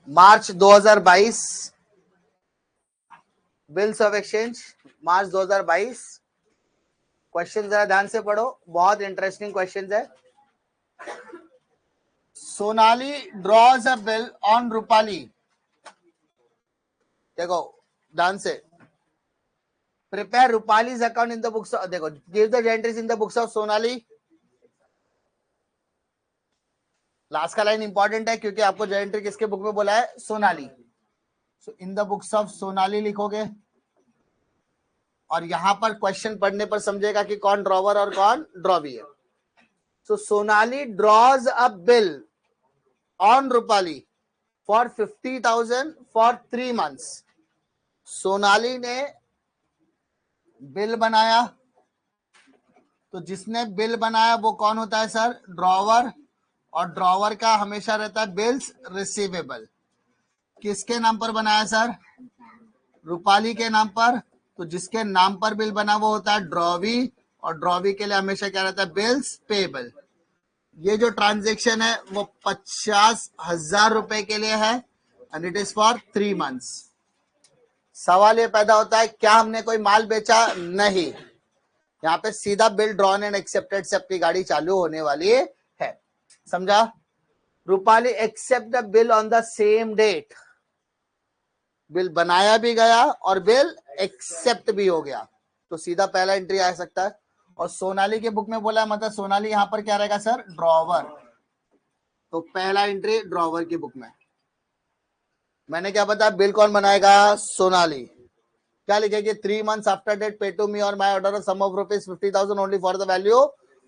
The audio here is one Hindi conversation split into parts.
March 2022 bills of exchange, March 2022। Question जरा ध्यान से पढ़ो, बहुत इंटरेस्टिंग क्वेश्चन है। Sonali draws a bill on Rupali. देखो ध्यान से, prepare Rupali's account in the books. देखो, give the entries in the books of Sonali. Last का लाइन इंपॉर्टेंट है क्योंकि आपको जो एंट्री किसके बुक में बोला है, Sonali. So in the books of Sonali लिखोगे, और यहां पर क्वेश्चन पढ़ने पर समझेगा कि कौन ड्रॉवर और कौन ड्रॉवी है। So Sonali draws a bill on Rupali for 50,000 for 3 months। Sonali ने बिल बनाया, तो जिसने बिल बनाया वो कौन होता है सर, ड्रॉवर। और ड्रॉवर का हमेशा रहता है बिल्स रिसीवेबल। किसके नाम पर बनाया सर, रूपाली के नाम पर। तो जिसके नाम पर बिल बना वो होता है ड्रॉवी, और ड्रॉवी के लिए हमेशा क्या रहता है, बिल्स पेबल। ये जो ट्रांजेक्शन है वो 50,000 रुपए के लिए है, and it is for 3 months। सवाल ये पैदा होता है, क्या हमने कोई माल बेचा? नहीं, यहाँ पे सीधा बिल ड्रॉन एंड एक्सेप्टेड से अपनी गाड़ी चालू होने वाली है। समझा? Rupali accept the bill on the same date. Bill बनाया भी गया और बिल एक्सेप्ट भी हो गया, तो सीधा पहला एंट्री आ सकता है। और सोनाली के बुक में बोला है, मतलब सोनाली यहाँ पर क्या रहेगा सर, ड्रॉवर। तो पहला एंट्री ड्रॉवर की बुक में। मैंने क्या बताया, बिल कौन बनाएगा, सोनाली। क्या लिखेगी, 3 months after date pay to me or my order sum of rupees 50,000 only for the value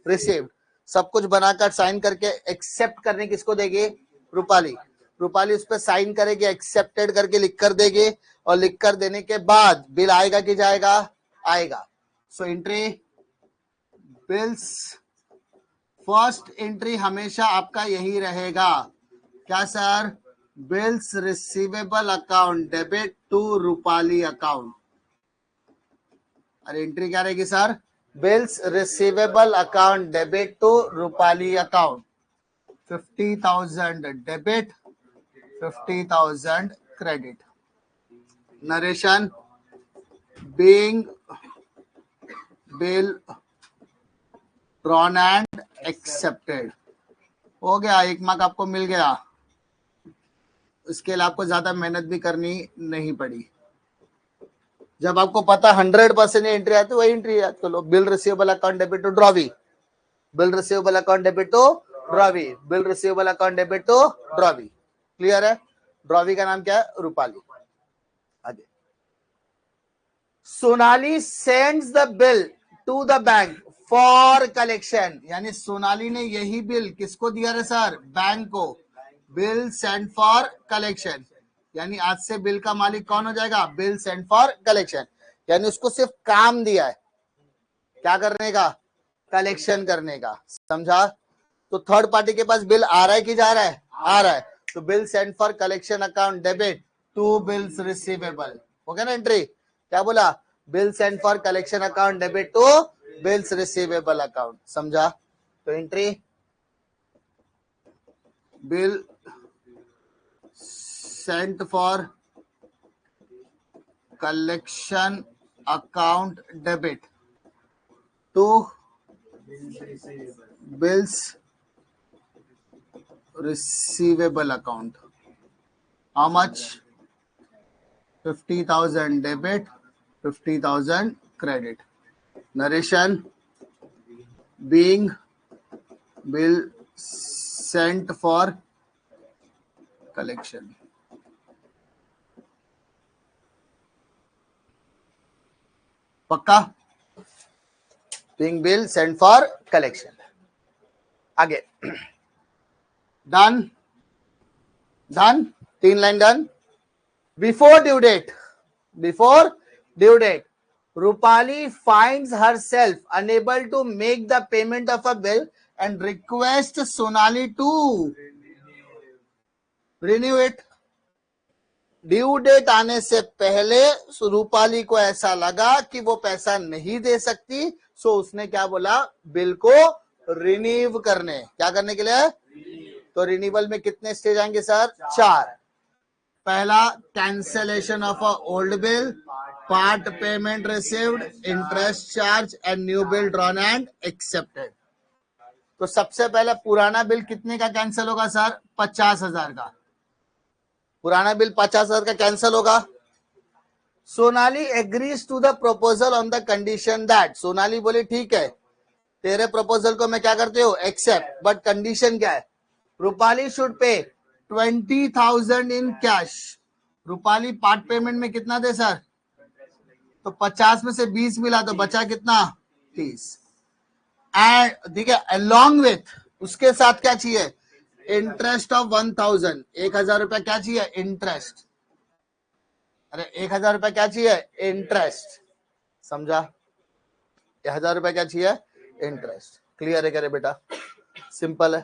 received. सब कुछ बनाकर साइन करके एक्सेप्ट करने किसको देगी, रूपाली। रूपाली उस पर साइन करेगी, एक्सेप्टेड करके लिख कर देगी, और लिख कर देने के बाद बिल आएगा कि जाएगा, आएगा। So entry bills, first entry हमेशा आपका यही रहेगा, क्या sir, bills receivable account debit to Rupali account. और एंट्री क्या रहेगी sir, bills receivable account debit to Rupali account. 50,000 debit, 50,000 credit. Narration, being bill drawn and accepted. हो गया, 1 मार्क आपको मिल गया। इसके लिए आपको ज्यादा मेहनत भी करनी नहीं पड़ी। जब आपको पता 100% एंट्री आती है, वही एंट्री याद कर लो। Bill receivable account debit to drawee, bill receivable account debit to drawee, bill receivable account debit to drawee. Clear है? ड्रॉवी का नाम क्या है, रूपाली। आगे, Sonali sends the bill to the bank for collection. यानी सोनाली ने यही बिल किसको दिया है सर, बैंक को। बिल सेंड फॉर कलेक्शन, यानी आज से बिल का मालिक कौन हो जाएगा, बिल सेंड फॉर कलेक्शन। यानी उसको सिर्फ काम दिया है, क्या करने का, कलेक्शन करने का। समझा? तो थर्ड पार्टी के पास बिल आ रहा है कि जा रहा है, आ रहा है। तो bill send for collection account debit to bills receivable. हो गया ना एंट्री? क्या बोला, bill send for collection account debit to bills receivable account. समझा? तो entry bill sent for collection account debit to bills receivable account. How much? 50,000 debit, 50,000 credit. Narration, being bill sent for collection. पक्का? Being bill sent for collection. आगे done, done, 3 line done. Before due date, before due date, Rupali finds herself unable to make the payment of a bill and request Sonali to renew it. Due date आने से पहले रूपाली को ऐसा लगा कि वो पैसा नहीं दे सकती, सो उसने क्या बोला, बिल को रिन्यू करने, क्या करने के लिए। तो रिन्यूअल में कितने स्टेज आएंगे सर, 4। पहला cancellation of a old bill, part payment received, interest charge and new bill drawn and accepted. तो सबसे पहले पुराना बिल कितने का कैंसिल होगा सर, 50,000 का। पुराना बिल 50,000 का कैंसिल होगा। Sonali agrees to the proposal on the condition that, Sonali बोली ठीक है तेरे प्रपोजल को मैं क्या करती हूँ, एक्सेप्ट, बट कंडीशन क्या है, Rupali should pay 20,000 in cash. Rupali part payment में कितना दे सर, तो 50 में से 20 मिला तो बचा कितना, 30। एंड ठीक है, अलॉन्ग विथ उसके साथ क्या चाहिए, इंटरेस्ट ऑफ 1,000, 1,000 रुपया क्या चाहिए, इंटरेस्ट। अरे 1,000 रुपया क्या चाहिए, इंटरेस्ट, समझा, 1,000 रुपया क्या चाहिए, इंटरेस्ट। क्लियर है क्या रे बेटा, सिंपल है।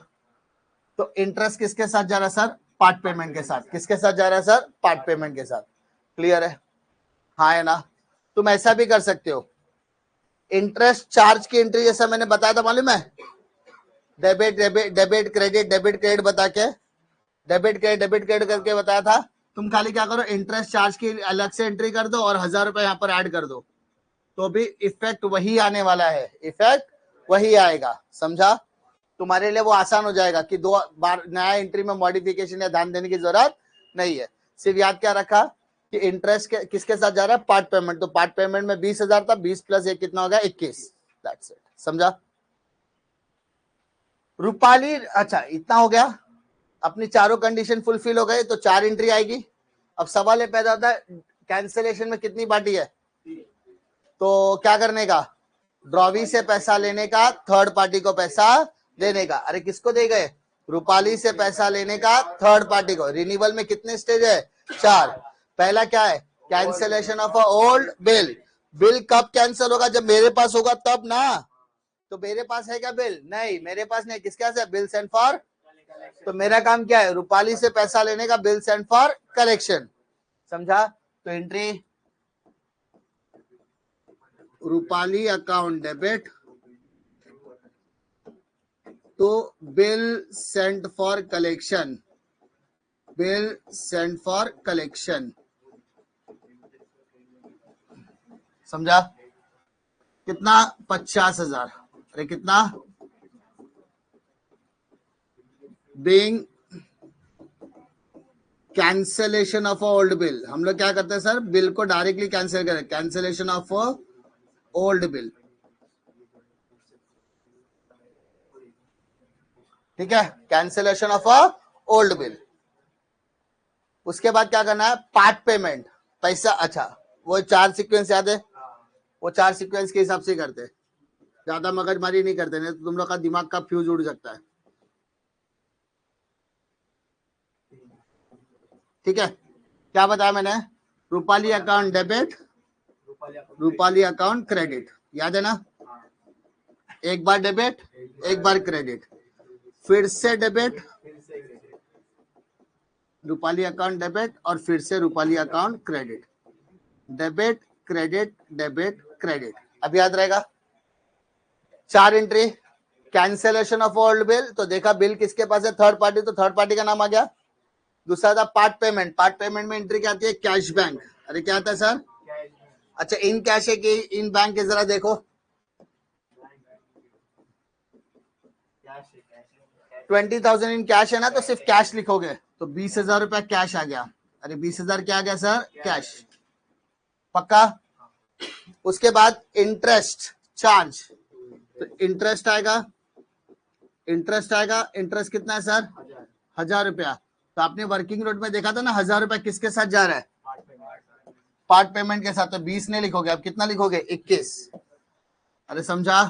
तो इंटरेस्ट किसके साथ जा रहा है सर, पार्ट पेमेंट के साथ। किसके साथ जा रहा है सर, पार्ट पेमेंट के साथ। क्लियर है, हाँ है ना। तुम ऐसा भी कर सकते हो, इंटरेस्ट चार्ज की एंट्री जैसा मैंने बताया था मालूम है, debit debit debit credit, debit credit बता के, डेबिट क्रेडिट करके बताया था। तुम खाली क्या करो, इंटरेस्ट चार्ज की अलग से एंट्री कर दो और 1,000 रुपए यहाँ पर ऐड कर दो, तो भी इफेक्ट वही आने वाला है, इफेक्ट वही आएगा, समझा। तुम्हारे लिए वो आसान हो जाएगा कि 2 बार नया एंट्री में मॉडिफिकेशन या ध्यान देने की जरूरत नहीं है। सिर्फ याद क्या रखा कि इंटरेस्ट किसके साथ जा रहा है, पार्ट पेमेंट। तो पार्ट पेमेंट में 20,000 था, 20 प्लस 1 कितना हो गया, 21। दैट्स इट, समझा। रूपाली, अच्छा इतना हो गया, अपनी चारों कंडीशन फुलफिल हो गए तो 4 एंट्री आएगी। अब सवाल ये पैदा होता है कैंसिलेशन में कितनी पार्टी है, तो क्या करने का, ड्रॉवी से पैसा लेने का, थर्ड पार्टी को पैसा देने का। अरे किसको दे गए, रूपाली से पैसा लेने का थर्ड पार्टी को। रिन्यूअल में कितने स्टेज है, 4। पहला क्या है, cancellation of a old bill. Bill कब कैंसिल होगा, जब मेरे पास होगा तब ना। तो मेरे पास है क्या बिल, नहीं मेरे पास नहीं, किसके पास है, बिल सेंड फॉर। तो मेरा काम क्या है, रूपाली से पैसा लेने का, बिल सेंड फॉर कलेक्शन, समझा। तो एंट्री रूपाली अकाउंट डेबिट तो bill sent for collection, bill sent for collection, समझा। कितना, 50,000। अरे कितना, being cancellation of old bill. हम लोग क्या करते हैं सर, बिल को डायरेक्टली कैंसिल करें, कैंसिलेशन ऑफ ओल्ड बिल, ठीक है, कैंसिलेशन ऑफ ओल्ड बिल। उसके बाद क्या करना है, पार्ट पेमेंट, पैसा। अच्छा वो 4 सीक्वेंस याद है, वो 4 सीक्वेंस के हिसाब से करते हैं, ज्यादा मगजमारी नहीं करते, नहीं तो तुम लोग का दिमाग का फ्यूज उड़ सकता है, ठीक है। क्या बताया मैंने, Rupali account debit, Rupali account credit, याद है ना। एक बार डेबिट, एक बार क्रेडिट, फिर से डेबिट, रूपाली अकाउंट डेबिट, और फिर से Rupali account credit, debit credit debit credit. अब याद रहेगा 4 entry. Cancellation of old bill, तो देखा बिल किसके पास है, थर्ड पार्टी, तो थर्ड पार्टी का नाम आ गया। दूसरा था पार्ट पेमेंट, पार्ट पेमेंट में एंट्री क्या आती है, कैश बैंक। अरे क्या आता है सर, अच्छा इन कैश है कि इन बैंक है, जरा देखो, 20,000 इन कैश है ना, तो सिर्फ कैश लिखोगे, तो 20,000 रुपया कैश आ गया। अरे 20,000 क्या आ गया सर, कैश, पक्का। उसके बाद इंटरेस्ट चार्ज, तो इंटरेस्ट आएगा, इंटरेस्ट आएगा, इंटरेस्ट कितना है सर, 1,000 रुपया। तो आपने वर्किंग नोट में देखा था ना, 1,000 रुपया किसके साथ जा रहा है, पार्ट पेमेंट के साथ। तो 20 नहीं लिखोगे, आप कितना लिखोगे, 21। अरे समझा,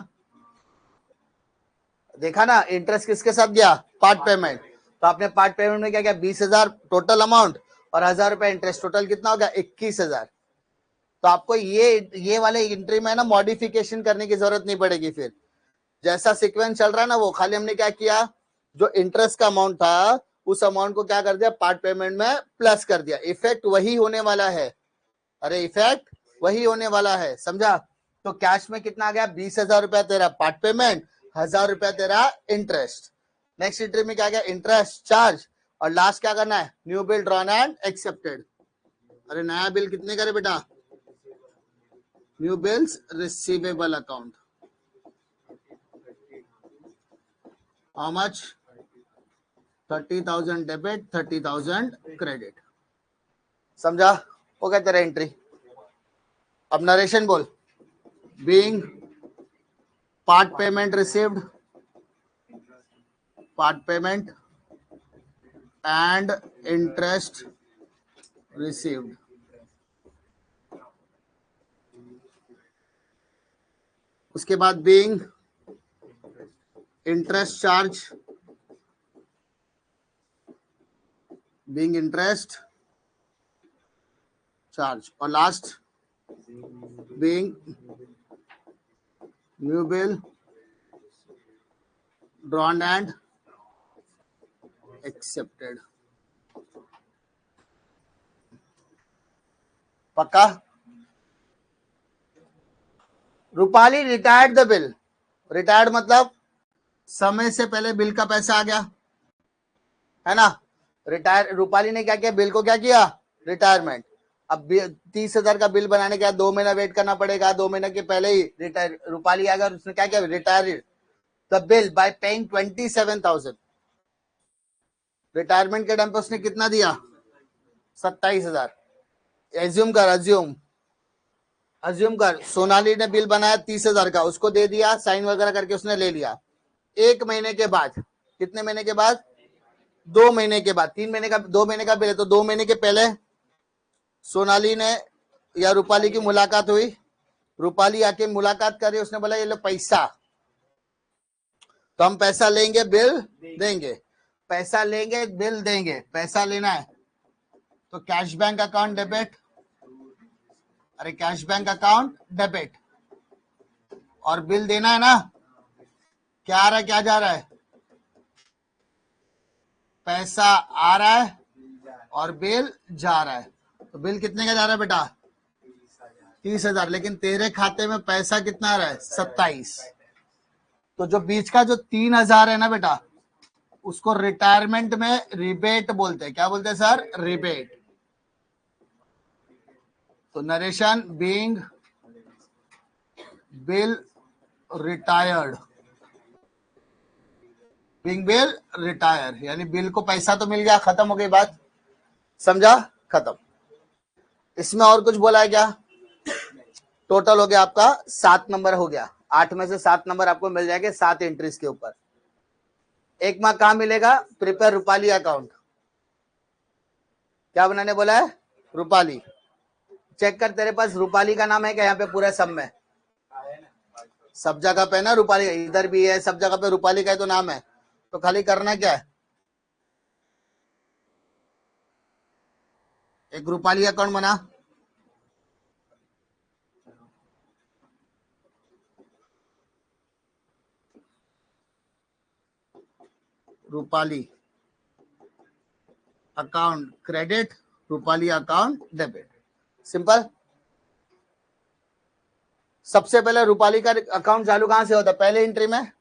देखा ना, इंटरेस्ट किसके साथ गया, पार्ट पेमेंट। तो आपने पार्ट पेमेंट में क्या किया, 20,000 टोटल अमाउंट और 1,000 रुपया इंटरेस्ट, टोटल कितना हो गया, 21,000। तो आपको ये वाले एंट्री में ना मॉडिफिकेशन करने की जरूरत नहीं पड़ेगी। फिर जैसा सीक्वेंस चल रहा है ना, वो खाली हमने क्या किया, जो इंटरेस्ट का अमाउंट था उस अमाउंट को क्या कर दिया, पार्ट पेमेंट में प्लस कर दिया। इफेक्ट वही होने वाला है, अरे इफेक्ट वही होने वाला है, समझा। तो कैश में कितना आ गया? 20,000 रुपया तेरा पार्ट पेमेंट, 1,000 रुपया तेरा इंटरेस्ट। नेक्स्ट एंट्री में क्या गया? इंटरेस्ट चार्ज, और लास्ट क्या करना है? New bill drawn and accepted. अरे नया बिल कितने करे बेटा? New bills receivable account, how much? 30,000 debit, 30,000 credit. समझा? हो गया तेरा एंट्री। अब नरेशन बोल। Being part payment received, part payment and interest received. उसके बाद being interest charge, being interest charge, और last being new bill drawn and accepted. पक्का? Rupali retired the bill. Retired मतलब समय से पहले बिल का पैसा आ गया, है ना? रिटायर, रूपाली ने क्या किया? बिल को क्या किया? रिटायरमेंट। अब 30,000 का बिल बनाने के बाद 2 महीना वेट करना पड़ेगा, 2 महीने के पहले ही रिटायर रूपाली आएगा और उसने क्या किया? Retire the bill bye paying 27,000। Retirement के टाइम पे उसने कितना दिया? 27,000। एज्यूम कर, अज्यूम कर सोनाली ने बिल बनाया 30,000 का, उसको दे दिया, साइन वगैरह करके उसने ले लिया। 1 महीने के बाद, कितने महीने के बाद? 2 महीने के बाद। 3 महीने का, 2 महीने का बिल है तो 2 महीने के पहले सोनाली ने या रूपाली की मुलाकात हुई, रूपाली आके मुलाकात कर रही, उसने बोला ये लो पैसा, तो हम पैसा लेंगे बिल देंगे, पैसा लेंगे बिल देंगे। पैसा लेना है तो कैश बैंक अकाउंट डेबिट, अरे कैश बैंक अकाउंट डेबिट, और बिल देना है ना, क्या आ रहा है क्या जा रहा है? पैसा आ रहा है और बिल जा रहा है। तो बिल कितने का जा रहा है बेटा? 30,000, लेकिन तेरे खाते में पैसा कितना आ रहा है? 27। तो जो बीच का जो 3,000 है ना बेटा, उसको रिटायरमेंट में रिबेट बोलते हैं। क्या बोलते हैं सर? रिबेट। तो narration being bill retired, being bill retire, यानी बिल को पैसा तो मिल गया, खत्म हो गई बात। समझा? खत्म। इसमें और कुछ बोला है क्या? टोटल हो गया आपका 7 नंबर हो गया। 8 में से 7 नंबर आपको मिल जाएंगे 7 एंट्रीज के ऊपर। एक मार्क कहां मिलेगा? Prepare Rupali account. क्या बनाने बोला है? रूपाली। चेक कर तेरे पास रूपाली का नाम है क्या यहाँ पे पूरा सब में? सब जगह पे ना रूपाली, इधर भी है, सब जगह पे रूपाली का ही तो नाम है। तो खाली करना क्या है? एक रूपाली अकाउंट बना, Rupali account credit, Rupali account debit. Simple. सबसे पहले रूपाली का अकाउंट चालू कहां से होता है? पहले एंट्री में।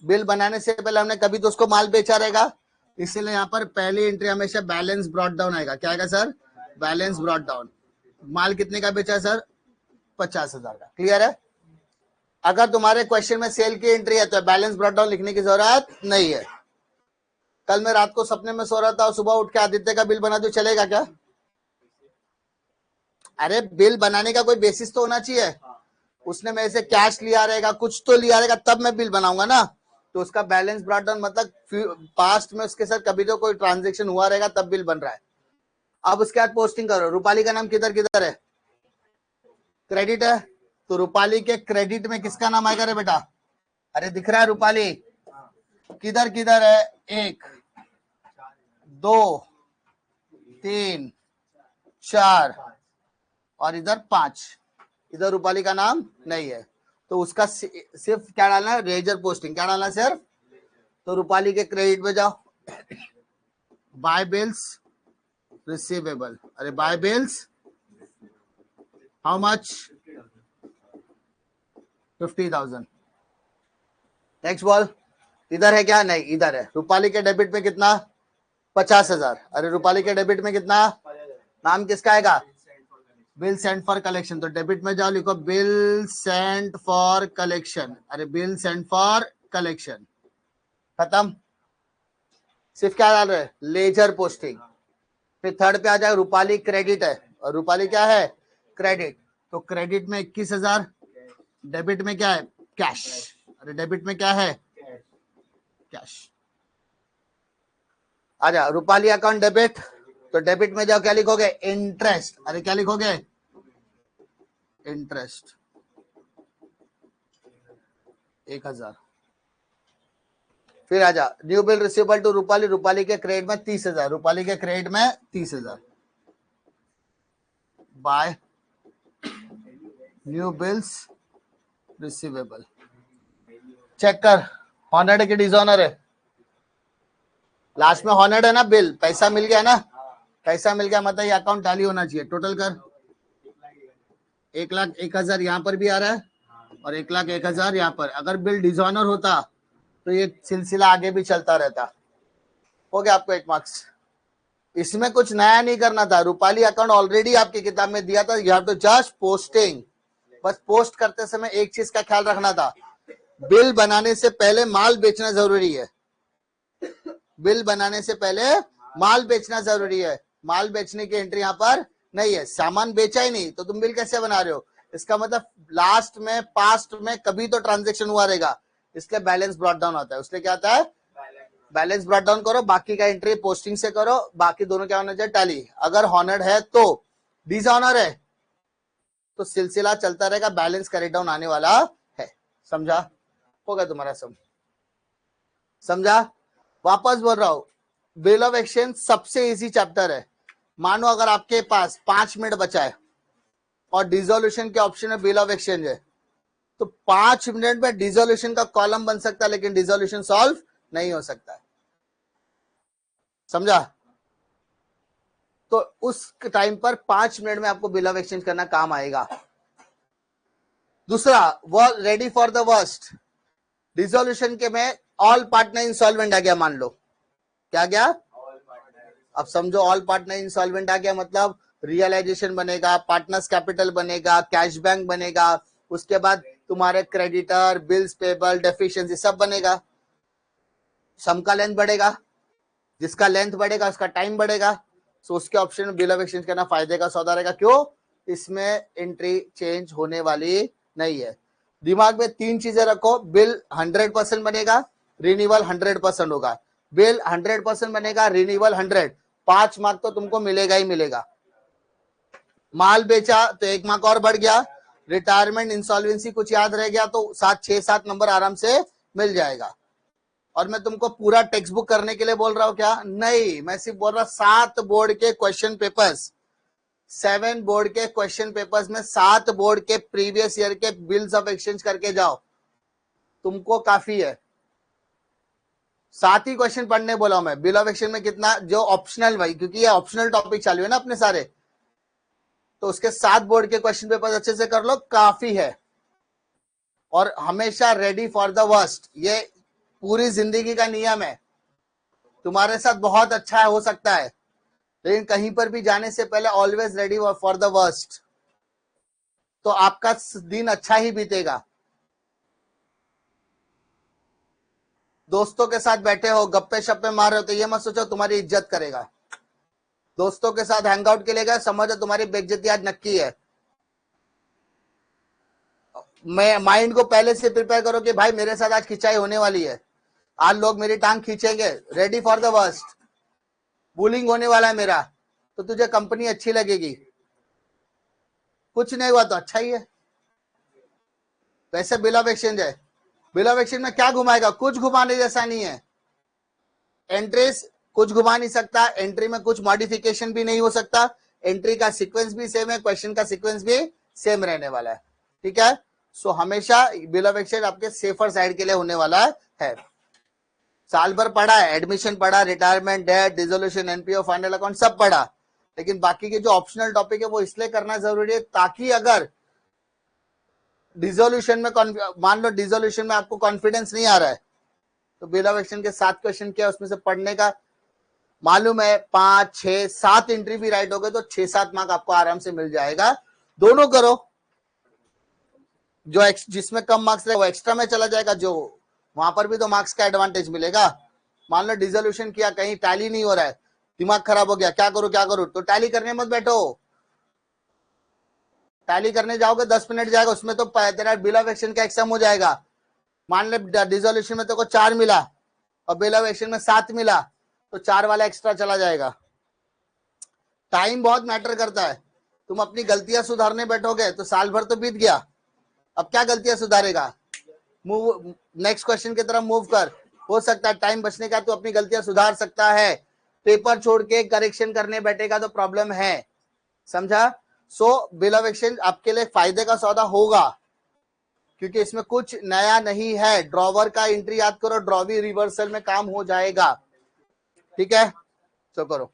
बिल बनाने से पहले हमने कभी तो उसको माल बेचा रहेगा, इसलिए यहाँ पर पहली एंट्री हमेशा बैलेंस ब्रॉट डाउन आएगा। क्या आएगा सर? Balance brought down. माल कितने का बेचा सर? 50,000 का। क्लियर है? अगर तुम्हारे क्वेश्चन में सेल की एंट्री है तो बैलेंस ब्रॉट डाउन लिखने की जरूरत नहीं है। कल मैं रात को सपने में सो रहा था और सुबह उठ के आदित्य का बिल बना दो, चलेगा क्या? अरे बिल बनाने का कोई बेसिस तो होना चाहिए। उसने मेरे से कैश लिया रहेगा, कुछ तो लिया रहेगा, तब मैं बिल बनाऊंगा ना। तो उसका बैलेंस ब्रॉट डाउन मतलब पास्ट में उसके साथ कभी तो कोई ट्रांजेक्शन हुआ रहेगा तब बिल बन रहा है। अब उसके बाद पोस्टिंग करो। रूपाली का नाम किधर किधर है? क्रेडिट है, तो रूपाली के क्रेडिट में किसका नाम आएगा रे बेटा? अरे दिख रहा है रूपाली किधर किधर है? 1 2 3 4 और इधर 5। इधर रूपाली का नाम नहीं है, तो उसका सिर्फ क्या डालना है? Ledger posting. क्या डालना है सिर्फ? तो रूपाली के क्रेडिट में जाओ, बाय बिल्स रिसीवेबल। अरे by bills how much? 50,000। Next ball, इधर है क्या? नहीं, इधर है। रूपाली के डेबिट में कितना? 50,000। अरे रूपाली के डेबिट में कितना? नाम किसका आएगा? Bill send for collection. तो डेबिट में जाओ, लिखो बिल सेंड फॉर कलेक्शन। अरे बिल सेंड फॉर कलेक्शन, खत्म। सिर्फ क्या डाल रहे? Ledger posting. फिर थर्ड पे आ जाए, रूपाली क्रेडिट है, और रूपाली क्या है? क्रेडिट। तो क्रेडिट में 21,000, डेबिट में क्या है? कैश। अरे डेबिट में क्या है? कैश। आजा, रूपाली अकाउंट डेबिट। तो डेबिट में जाओ, क्या लिखोगे? इंटरेस्ट। अरे क्या लिखोगे? इंटरेस्ट 1,000। फिर आजा, new bill receivable to Rupali. Rupali के क्रेडिट में 30,000। रूपाली के क्रेडिट में 30,000 by new bills receivable. Check कर, हॉनर्ड है कि डिसऑनर है? लास्ट में हॉनर्ड है ना बिल, पैसा मिल गया ना? पैसा मिल गया मतलब ये अकाउंट टैली होना चाहिए। टोटल कर, 1,01,000 यहाँ पर भी आ रहा है और 1,01,000 यहाँ पर। अगर बिल डिसऑनर होता तो ये सिलसिला आगे भी चलता रहता। हो गया आपको 1 मार्क्स। इसमें कुछ नया नहीं करना था। रूपाली अकाउंट ऑलरेडी आपकी किताब में दिया था, you have to just posting. बस पोस्ट करते समय एक चीज का ख्याल रखना था, बिल बनाने से पहले माल बेचना जरूरी है। बिल बनाने से पहले माल बेचना जरूरी है। माल बेचने की एंट्री यहाँ पर नहीं है। सामान बेचा ही नहीं तो तुम बिल कैसे बना रहे हो? इसका मतलब लास्ट में, पास्ट में कभी तो ट्रांजेक्शन हुआ रहेगा, इसलिए बैलेंस ब्रॉट डाउन होता है। उसलिए क्या आता है? बैलेंस ब्रॉट डाउन करो, बाकी का एंट्री पोस्टिंग से करो। बाकी दोनों क्या होना चाहिए? टैली। अगर हॉनर्ड है तो, डिसऑनर है तो सिलसिला चलता रहेगा, बैलेंस कैरी डाउन आने वाला है। समझा? होगा तुम्हारा समझा? वापस बोल रहा हूं, बिल ऑफ एक्सचेंज सबसे इजी चैप्टर है। मानो अगर आपके पास 5 मिनट बचा है और डिसोल्यूशन के ऑप्शन में बिल ऑफ एक्सचेंज है, तो 5 मिनट में डिसोल्यूशन का कॉलम बन सकता है, लेकिन डिसोल्यूशन सॉल्व नहीं हो सकता है। समझा? तो उस टाइम पर 5 मिनट में आपको बिल ऑफ एक्सचेंज करना काम आएगा। दूसरा, वो ready for the worst. Dissolution के में ऑल पार्टनर इंसॉल्वेंट आ गया, मान लो। क्या गया? अब समझो, ऑल पार्टनर इंसॉल्वेंट आ गया मतलब रियलाइजेशन बनेगा, पार्टनर्स कैपिटल बनेगा, कैश बैंक बनेगा, उसके बाद तुम्हारे क्रेडिटर, बिल्स पेबल, डेफिशिएंसी सब बनेगा। सम का लेंथ बढ़ेगा, जिसका लेंथ बढ़ेगा उसका टाइम बढ़ेगा। सो उसके ऑप्शन में बिल ऑफ एक्सचेंज करना फायदे का सौदा रहेगा। क्यों? इसमें एंट्री चेंज होने वाली नहीं है। दिमाग में 3 चीजें रखो, बिल 100% बनेगा, रिन्यूअल 100% होगा। बिल 100% बनेगा, रिन्यूअल 100, 5 मार्क तो तुमको मिलेगा ही मिलेगा। माल बेचा तो 1 मार्क और बढ़ गया। रिटायरमेंट, इंसॉल्वेंसी कुछ याद रह गया तो 6-7 नंबर आराम से मिल जाएगा। और मैं तुमको पूरा टेक्स्ट बुक करने के लिए बोल रहा हूं क्या? नहीं, मैं सिर्फ बोल रहा 7 बोर्ड के क्वेश्चन पेपर्स, 7 बोर्ड के क्वेश्चन पेपर्स में 7 बोर्ड के प्रीवियस ईयर के बिल्स ऑफ एक्सचेंज करके जाओ, तुमको काफी है। 7 ही क्वेश्चन पढ़ने बोला हूं मैं। बिल ऑफ एक्सचेंज में कितना, जो ऑप्शनल भाई, क्योंकि ये ऑप्शनल टॉपिक चालू है ना अपने सारे, तो उसके 7 बोर्ड के क्वेश्चन पेपर अच्छे से कर लो, काफी है। और हमेशा रेडी फॉर द वर्स्ट, ये पूरी जिंदगी का नियम है। तुम्हारे साथ बहुत अच्छा हो सकता है, लेकिन कहीं पर भी जाने से पहले always ready for the worst, तो आपका दिन अच्छा ही बीतेगा। दोस्तों के साथ बैठे हो, गप्पे शप्पे मार रहे हो, तो ये मत सोचो तुम्हारी इज्जत करेगा। दोस्तों के साथ हैंग आउट के लिए गए, समझो तुम्हारी बेइज्जती आज नक्की है। मैं माइंड को पहले से प्रिपेयर करो कि भाई मेरे साथ आज खिंचाई होने वाली है, आज लोग मेरी टांग खींचेंगे। Ready for the worst, bullying होने वाला है मेरा, तो तुझे कंपनी अच्छी लगेगी। कुछ नहीं हुआ तो अच्छा ही है। वैसे बिल ऑफ एक्सचेंज है, बिल ऑफ एक्सचेंज में क्या घुमाएगा? कुछ घुमाने जैसा नहीं है। एंट्रीज कुछ घुमा नहीं सकता, एंट्री में कुछ मॉडिफिकेशन भी नहीं हो सकता, एंट्री का सीक्वेंस भी सेम है, क्वेश्चन का सीक्वेंस भी सेम रहने वाला है। ठीक है? सो हमेशा बिल ऑफ एक्सचेंज आपके सेफर साइड के लिए होने वाला है। साल भर पढ़ा है, एडमिशन पढ़ा, retirement, date, dissolution, NPO, final account सब पढ़ा, लेकिन बाकी के जो ऑप्शनल टॉपिक है वो इसलिए करना जरूरी है ताकि अगर डिसोल्यूशन में मान लो डिसोल्यूशन में आपको कॉन्फिडेंस नहीं आ रहा है, तो बिल ऑफ एक्सचेंज के 7 क्वेश्चन क्या उसमें से पढ़ने का मालूम है, 5, 6, 7 एंट्री भी राइट हो गए तो 6-7 मार्क आपको आराम से मिल जाएगा। दोनों करो, जो जिसमें कम मार्क्स रहे वो एक्स्ट्रा में चला जाएगा, जो वहां पर भी तो मार्क्स का एडवांटेज मिलेगा। मान लो डिसोल्यूशन किया, कहीं टैली नहीं हो रहा है, दिमाग खराब हो गया, क्या करूं, तो टैली करने मत बैठो। टैली करने जाओगे 10 मिनट जाएगा, उसमें तो तेरा बिल ऑफ एक्सचेंज का एग्जाम हो जाएगा। मान ले डिसोल्यूशन में तो को 4 मिला और बिल ऑफ एक्सचेंज में 7 मिला, तो 4 वाला एक्स्ट्रा चला जाएगा। टाइम बहुत मैटर करता है। तुम अपनी गलतियां सुधारने बैठोगे तो साल भर तो बीत गया, अब क्या गलतियां सुधारेगा? मूव, नेक्स्ट क्वेश्चन की तरफ मूव कर। हो सकता है टाइम बचने का तो अपनी गलतियां सुधार सकता है, पेपर छोड़ के करेक्शन करने बैठेगा तो प्रॉब्लम है, समझा? सो बिल ऑफ एक्सचेंज आपके लिए फायदे का सौदा होगा, क्योंकि इसमें कुछ नया नहीं है। ड्रॉवर का एंट्री याद करो, ड्रॉवी रिवर्सल में काम हो जाएगा, ठीक है? तो करो।